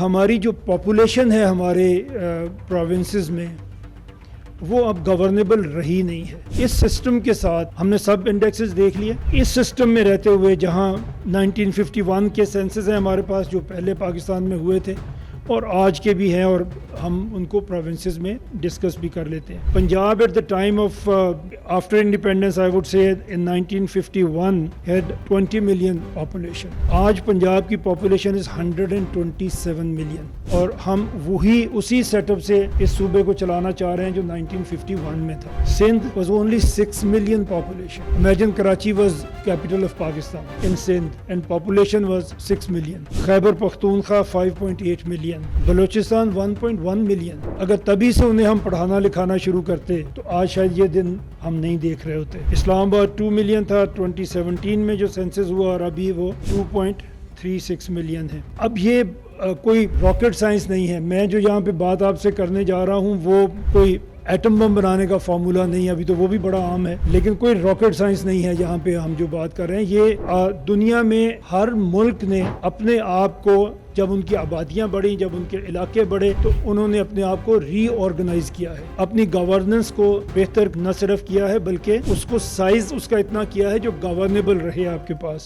ہماری جو پاپولیشن ہے ہمارے پروونسز میں وہ اب گورنیبل رہی نہیں ہے۔ اس سسٹم کے ساتھ ہم نے سب انڈیکسز دیکھ لیے، اس سسٹم میں رہتے ہوئے جہاں 1951 کے سینسز ہیں ہمارے پاس جو پہلے پاکستان میں ہوئے تھے اور آج کے بھی ہیں، اور ہم ان کو پروونسز میں ڈسکس بھی کر لیتے ہیں۔ Punjab at the time of after independence I would say in 1951 head 20 million population. آج پنجاب کی پاپولیشن از 127 ملین، اور ہم وہی اسی سیٹ اپ سے اس صوبے کو چلانا چاہ رہے ہیں جو 1951 میں تھا۔ Sindh was only 6 million population. Imagine Karachi was capital of Pakistan in Sindh and population was 6 million. Khyber Pakhtunkhwa 5.8 million. Balochistan 1.1 million. اگر تبھی سے انہیں ہم پڑھانا لکھانا شروع کرتے تو آج شاید یہ دن ہم نہیں دیکھ رہے ہوتے۔ اسلام آباد 2 ملین تھا 2017 میں جو سینسس ہوا، اور ابھی وہ 2.36 ملین ہے۔ اب یہ کوئی راکٹ سائنس نہیں ہے۔ میں جو یہاں پہ بات آپ سے کرنے جا رہا ہوں وہ کوئی ایٹم بم بنانے کا فارمولا نہیں ہے، ابھی تو وہ بھی بڑا عام ہے، لیکن کوئی راکٹ سائنس نہیں ہے یہاں پہ ہم جو بات کر رہے ہیں۔ یہ دنیا میں ہر ملک نے اپنے آپ کو، جب ان کی آبادیاں بڑھیں، جب ان کے علاقے بڑھے، تو انہوں نے اپنے آپ کو ری آرگنائز کیا ہے، اپنی گورننس کو بہتر نہ صرف کیا ہے بلکہ اس کو سائز اس کا اتنا کیا ہے جو گورنیبل رہے آپ کے پاس۔